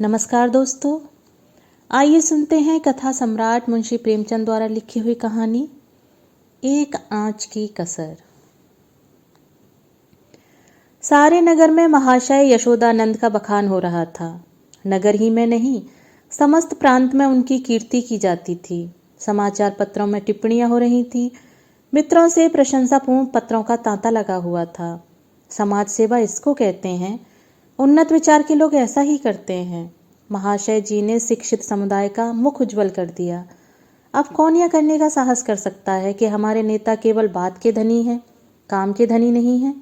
नमस्कार दोस्तों, आइए सुनते हैं कथा सम्राट मुंशी प्रेमचंद द्वारा लिखी हुई कहानी एक आंच की कसर। सारे नगर में महाशय यशोदानंद का बखान हो रहा था। नगर ही में नहीं, समस्त प्रांत में उनकी कीर्ति की जाती थी। समाचार पत्रों में टिप्पणियां हो रही थी। मित्रों से प्रशंसापूर्ण पत्रों का तांता लगा हुआ था। समाज सेवा इसको कहते हैं। उन्नत विचार के लोग ऐसा ही करते हैं। महाशय जी ने शिक्षित समुदाय का मुख उज्जवल कर दिया। अब कौन यह करने का साहस कर सकता है कि हमारे नेता केवल बात के धनी हैं, काम के धनी नहीं हैं।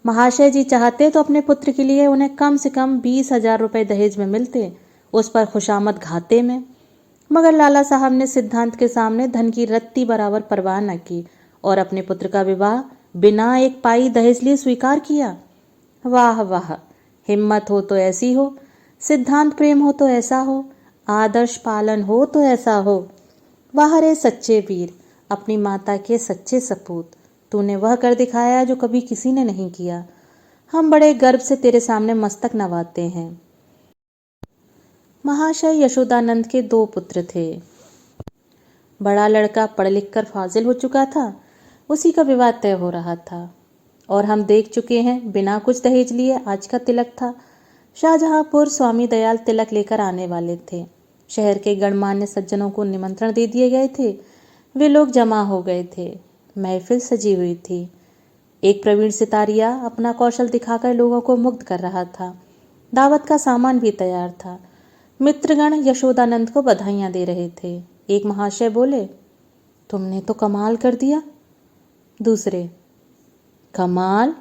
महाशय जी चाहते तो अपने पुत्र के लिए उन्हें कम से कम 20,000 रुपये दहेज में मिलते, उस पर खुशामद घाते में। मगर लाला साहब ने सिद्धांत के सामने धन की रत्ती बराबर परवाह न की और अपने पुत्र का विवाह बिना एक पाई दहेज लिए स्वीकार किया। वाह वाह, हिम्मत हो तो ऐसी हो, सिद्धांत प्रेम हो तो ऐसा हो, आदर्श पालन हो तो ऐसा हो। वाह रे सच्चे वीर, अपनी माता के सच्चे सपूत, तूने वह कर दिखाया जो कभी किसी ने नहीं किया। हम बड़े गर्व से तेरे सामने मस्तक नवाते हैं। महाशय यशोदानंद के 2 पुत्र थे। बड़ा लड़का पढ़ लिख कर फाजिल हो चुका था, उसी का विवाह तय हो रहा था। और हम देख चुके हैं, बिना कुछ दहेज लिए आज का तिलक था। शाहजहांपुर स्वामी दयाल तिलक लेकर आने वाले थे। शहर के गणमान्य सज्जनों को निमंत्रण दे दिए गए थे। वे लोग जमा हो गए थे। महफिल सजी हुई थी। एक प्रवीण सितारिया अपना कौशल दिखाकर लोगों को मुग्ध कर रहा था। दावत का सामान भी तैयार था। मित्रगण यशोदानंद को बधाइयां दे रहे थे। एक महाशय बोले, तुमने तो कमाल कर दिया। दूसरे, कमाल?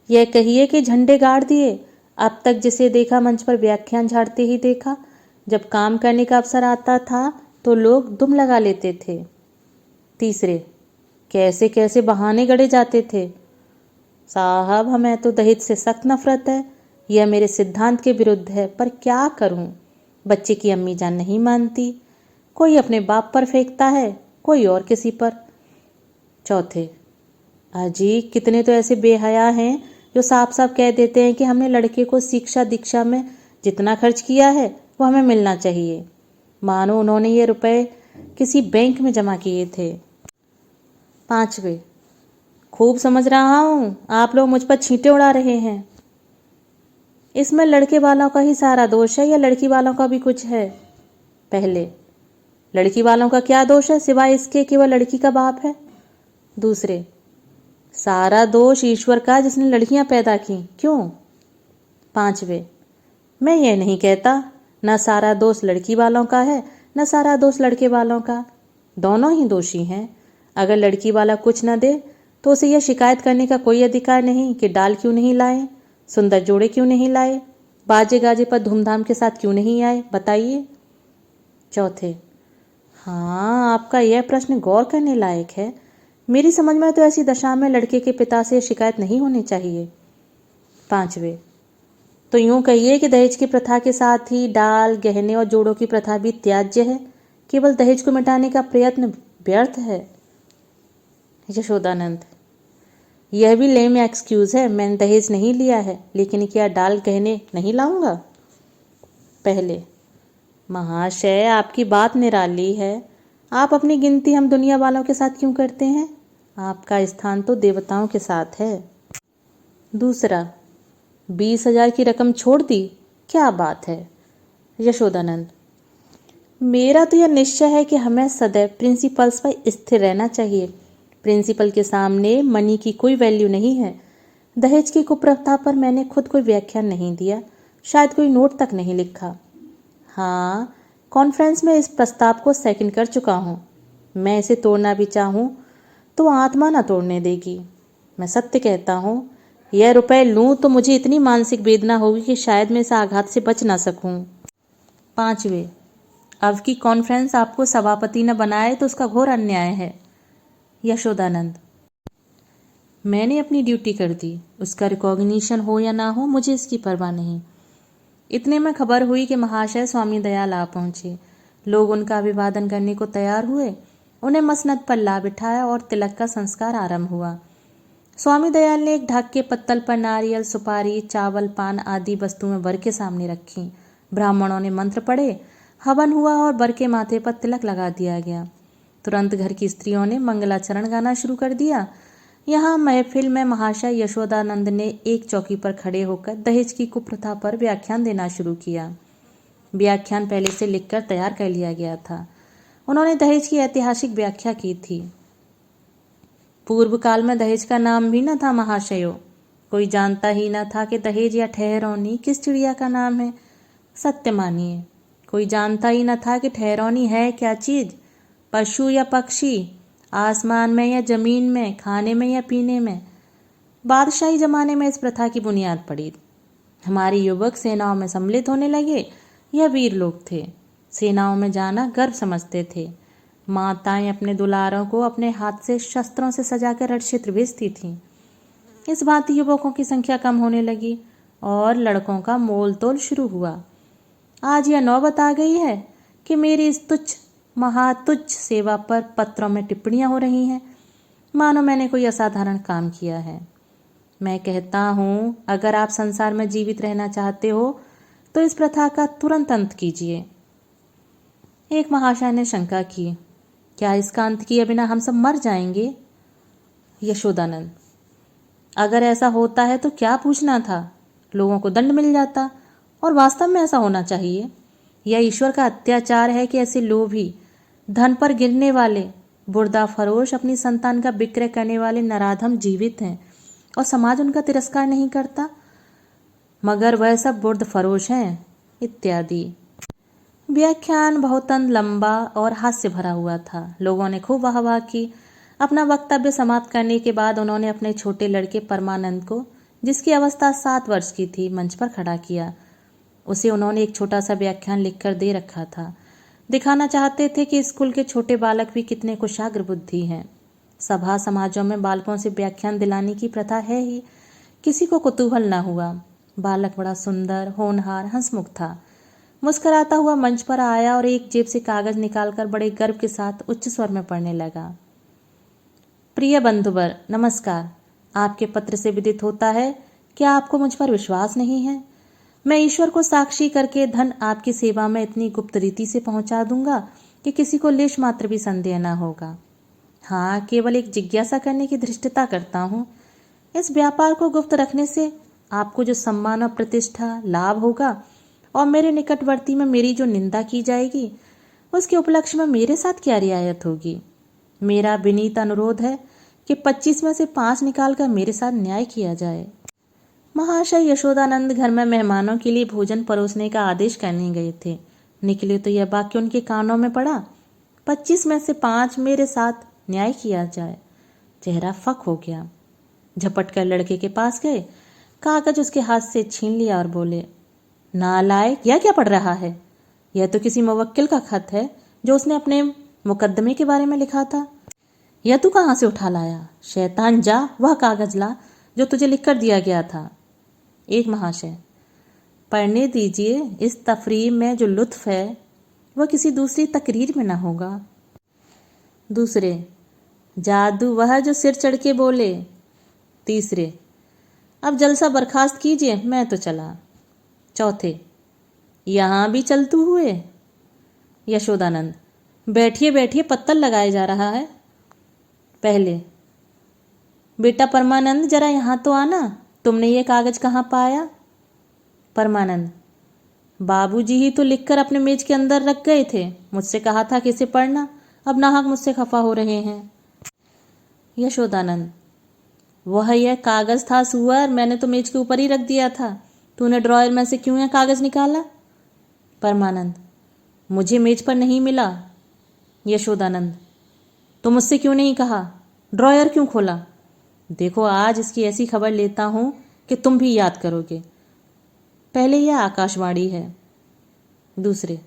यह कहिए कि झंडे गाड़ दिए। अब तक जिसे देखा मंच पर व्याख्यान झाड़ते ही देखा। जब काम करने का अवसर आता था तो लोग दुम लगा लेते थे। तीसरे, कैसे कैसे बहाने गढ़े जाते थे। साहब, हमें तो दहेज से सख्त नफरत है। यह मेरे सिद्धांत के विरुद्ध है, पर क्या करूं। बच्चे की अम्मी जान नहीं मानती। कोई अपने बाप पर फेंकता है, कोई और किसी पर। चौथे, अजी कितने तो ऐसे बेहया हैं जो साफ साफ कह देते हैं कि हमने लड़के को शिक्षा दीक्षा में जितना खर्च किया है वो हमें मिलना चाहिए, मानो उन्होंने ये रुपए किसी बैंक में जमा किए थे। पांचवे, खूब समझ रहा हूँ, आप लोग मुझ पर छींटे उड़ा रहे हैं। इसमें लड़के वालों का ही सारा दोष है या लड़की वालों का भी कुछ है। पहले, लड़की वालों का क्या दोष है सिवाय इसके कि वह लड़की का बाप है। दूसरे, सारा दोष ईश्वर का जिसने लड़कियां पैदा की, क्यों। पांचवे, मैं ये नहीं कहता, न सारा दोष लड़की वालों का है न सारा दोष लड़के वालों का। दोनों ही दोषी हैं। अगर लड़की वाला कुछ न दे तो उसे यह शिकायत करने का कोई अधिकार नहीं कि डाल क्यों नहीं लाए, सुंदर जोड़े क्यों नहीं लाए, बाजे गाजे पर धूमधाम के साथ क्यों नहीं आए, बताइए। चौथे, हाँ, आपका यह प्रश्न गौर करने लायक है। मेरी समझ में तो ऐसी दशा में लड़के के पिता से शिकायत नहीं होनी चाहिए। पांचवे, तो यूं कहिए कि दहेज की प्रथा के साथ ही डाल, गहने और जोड़ों की प्रथा भी त्याज्य है। केवल दहेज को मिटाने का प्रयत्न व्यर्थ है। यशोदानंद, यह भी लेम एक्सक्यूज है। मैंने दहेज नहीं लिया है, लेकिन क्या डाल गहने नहीं लाऊंगा। पहले, महाशय आपकी बात निराली है। आप अपनी गिनती हम दुनिया वालों के साथ क्यों करते हैं। आपका स्थान तो देवताओं के साथ है। दूसरा, 20,000 की रकम छोड़ दी, क्या बात है। यशोदानंद, मेरा तो यह निश्चय है कि हमें सदैव प्रिंसिपल्स पर स्थिर रहना चाहिए। प्रिंसिपल के सामने मनी की कोई वैल्यू नहीं है। दहेज की कुप्रथा पर मैंने खुद कोई व्याख्यान नहीं दिया, शायद कोई नोट तक नहीं लिखा। हाँ, कॉन्फ्रेंस में इस प्रस्ताव को सेकंड कर चुका हूँ। मैं इसे तोड़ना भी चाहूँ तो आत्मा ना तोड़ने देगी। मैं सत्य कहता हूँ, यह रुपए लूँ तो मुझे इतनी मानसिक वेदना होगी कि शायद मैं इस आघात से बच ना सकूँ। पांचवे, अब की कॉन्फ्रेंस आपको सभापति न बनाए तो उसका घोर अन्याय है। यशोदानंद, मैंने अपनी ड्यूटी कर दी, उसका रिकॉग्निशन हो या ना हो मुझे इसकी परवाह नहीं। इतने में खबर हुई कि महाशय स्वामी दयाल आ पहुंचे। लोग उनका अभिवादन करने को तैयार हुए। उन्हें मसनद पर ला बिठाया और तिलक का संस्कार आरंभ हुआ। स्वामी दयाल ने एक ढाक के पत्तल पर नारियल, सुपारी, चावल, पान आदि वस्तुएं वर के सामने रखी। ब्राह्मणों ने मंत्र पढ़े, हवन हुआ और वर के माथे पर तिलक लगा दिया गया। तुरंत घर की स्त्रियों ने मंगलाचरण गाना शुरू कर दिया। यहाँ महफिल में महाशय यशोदानंद ने एक चौकी पर खड़े होकर दहेज की कुप्रथा पर व्याख्यान देना शुरू किया। व्याख्यान पहले से लिखकर तैयार कर लिया गया था। उन्होंने दहेज की ऐतिहासिक व्याख्या की थी। पूर्व काल में दहेज का नाम भी न था महाशयो। कोई जानता ही न था कि दहेज या ठहरौनी किस चिड़िया का नाम है। सत्य मानिए, कोई जानता ही न था कि ठहरौनी है क्या चीज, पशु या पक्षी, आसमान में या जमीन में, खाने में या पीने में। बादशाही जमाने में इस प्रथा की बुनियाद पड़ी। हमारे युवक सेनाओं में सम्मिलित होने लगे। यह वीर लोग थे, सेनाओं में जाना गर्व समझते थे। माताएं अपने दुलारों को अपने हाथ से शस्त्रों से सजाकर रणक्षेत्र भेजती थीं। इस भांति युवकों की संख्या कम होने लगी और लड़कों का मोल तोल शुरू हुआ। आज यह नौबत आ गई है कि मेरी इस तुच्छ महातुच्छ सेवा पर पत्रों में टिप्पणियां हो रही हैं, मानो मैंने कोई असाधारण काम किया है। मैं कहता हूँ, अगर आप संसार में जीवित रहना चाहते हो तो इस प्रथा का तुरंत अंत कीजिए। एक महाशय ने शंका की, क्या इसका अंत किए बिना हम सब मर जाएंगे? यशोदानंद, अगर ऐसा होता है तो क्या पूछना था, लोगों को दंड मिल जाता। और वास्तव में ऐसा होना चाहिए। यह ईश्वर का अत्याचार है कि ऐसे लोभी, धन पर गिरने वाले, बुर्दा फरोश, अपनी संतान का विक्रय करने वाले नराधम जीवित हैं और समाज उनका तिरस्कार नहीं करता, मगर वह सब बुर्द फरोश हैं इत्यादि। व्याख्यान बहुत लंबा और हास्य भरा हुआ था। लोगों ने खूब वाहवाह की। अपना वक्तव्य समाप्त करने के बाद उन्होंने अपने छोटे लड़के परमानंद को, जिसकी अवस्था 7 वर्ष की थी, मंच पर खड़ा किया। उसे उन्होंने एक छोटा सा व्याख्यान लिखकर दे रखा था। दिखाना चाहते थे कि स्कूल के छोटे बालक भी कितने कुशाग्र बुद्धि हैं। सभा समाजों में बालकों से व्याख्यान दिलाने की प्रथा है ही। किसी को कुतूहल न हुआ। बालक बड़ा सुंदर, होनहार, हंसमुख था। मुस्कुराता हुआ मंच पर आया और एक जेब से कागज निकालकर बड़े गर्व के साथ उच्च स्वर में पढ़ने लगा। प्रिय बंधुवर, नमस्कार। आपके पत्र से विदित होता है कि आपको मुझ पर विश्वास नहीं है। मैं ईश्वर को साक्षी करके धन आपकी सेवा में इतनी गुप्त रीति से पहुंचा दूंगा कि किसी को लेश मात्र भी संदेह न होगा। हाँ, केवल एक जिज्ञासा करने की धृष्टता करता हूँ। इस व्यापार को गुप्त रखने से आपको जो सम्मान और प्रतिष्ठा लाभ होगा और मेरे निकटवर्ती में मेरी जो निंदा की जाएगी, उसके उपलक्ष्य में मेरे साथ क्या रियायत होगी। मेरा विनीत अनुरोध है कि 25 में से 5 निकालकर मेरे साथ न्याय किया जाए। महाशय यशोदानंद घर में मेहमानों के लिए भोजन परोसने का आदेश करने गए थे। निकले तो यह वाक्य उनके कानों में पड़ा, 25 में से 5 मेरे साथ न्याय किया जाए। चेहरा फक हो गया। झपट कर लड़के के पास गए, कागज उसके हाथ से छीन लिया और बोले, नालायक, यह क्या पढ़ रहा है? यह तो किसी मुवक्किल का खत है जो उसने अपने मुकदमे के बारे में लिखा था। यह तू कहाँ से उठा लाया? शैतान, जा वह कागज ला जो तुझे लिख कर दिया गया था। एक महाशय, पढ़ने दीजिए। इस तफरीह में जो लुत्फ है वह किसी दूसरी तकरीर में न होगा। दूसरे, जादू वह जो सिर चढ़ के बोले। तीसरे, अब जलसा बर्खास्त कीजिए, मैं तो चला। चौथे, यहाँ भी चलतू हुए। यशोदानंद, बैठिए बैठिए, पत्तल लगाया जा रहा है। पहले, बेटा परमानंद, जरा यहाँ तो आना। तुमने ये कागज कहाँ पाया? परमानंद, बाबूजी ही तो लिखकर अपने मेज के अंदर रख गए थे। मुझसे कहा था कि इसे पढ़ना। अब नाहक मुझसे खफा हो रहे हैं। यशोदानंद, वह यह कागज था सुअर, मैंने तो मेज के ऊपर ही रख दिया था। तूने ड्रॉयर में से क्यों यह कागज निकाला? परमानंद, मुझे मेज पर नहीं मिला। यशोदानंद, तो मुझसे क्यों नहीं कहा? ड्रॉयर क्यों खोला? देखो, आज इसकी ऐसी खबर लेता हूं कि तुम भी याद करोगे। पहले यह आकाशवाणी है। दूसरे,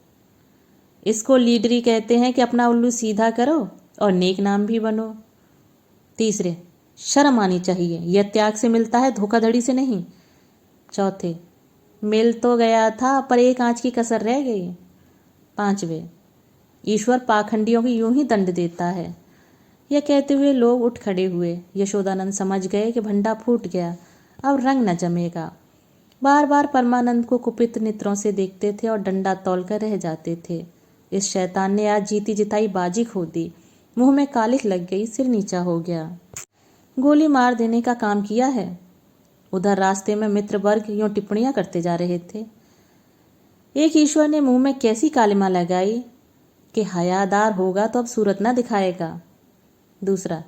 इसको लीडरी कहते हैं कि अपना उल्लू सीधा करो और नेक नाम भी बनो। तीसरे, शर्म आनी चाहिए, यह त्याग से मिलता है, धोखाधड़ी से नहीं। चौथे, मिल तो गया था पर एक आंच की कसर रह गई। पांचवे, ईश्वर पाखंडियों को यूं ही दंड देता है। यह कहते हुए लोग उठ खड़े हुए। यशोदानंद समझ गए कि भंडा फूट गया, अब रंग न जमेगा। बार बार परमानंद को कुपित नेत्रों से देखते थे और डंडा तौलकर रह जाते थे। इस शैतान ने आज जीती जिताई बाजी खो दी। मुंह में कालिख लग गई, सिर नीचा हो गया। गोली मार देने का काम किया है। उधर रास्ते में मित्र वर्ग यूं टिप्पणियां करते जा रहे थे। एक ईश्वर ने मुंह में कैसी कालिमा लगाई कि हयादार होगा तो अब सूरत ना दिखाएगा। दूसरा,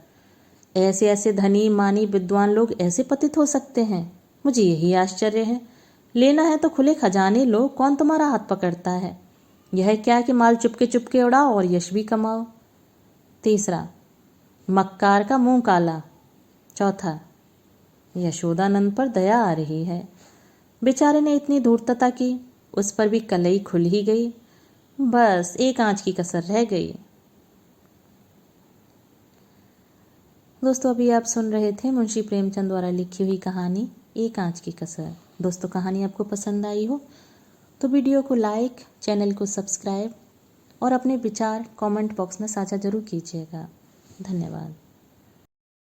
ऐसे ऐसे धनी मानी विद्वान लोग ऐसे पतित हो सकते हैं, मुझे यही आश्चर्य है। लेना है तो खुले खजाने लो, कौन तुम्हारा हाथ पकड़ता है। यह क्या कि माल चुपके चुपके उड़ाओ और यश भी कमाओ। तीसरा, मक्कार का मुंह काला। चौथा, यशोदानंद पर दया आ रही है। बेचारे ने इतनी धूर्तता की, उस पर भी कलई खुल ही गई। बस एक आंच की कसर रह गई। दोस्तों, अभी आप सुन रहे थे मुंशी प्रेमचंद द्वारा लिखी हुई कहानी एक आंच की कसर। दोस्तों, कहानी आपको पसंद आई हो तो वीडियो को लाइक, चैनल को सब्सक्राइब और अपने विचार कमेंट बॉक्स में साझा जरूर कीजिएगा। धन्यवाद।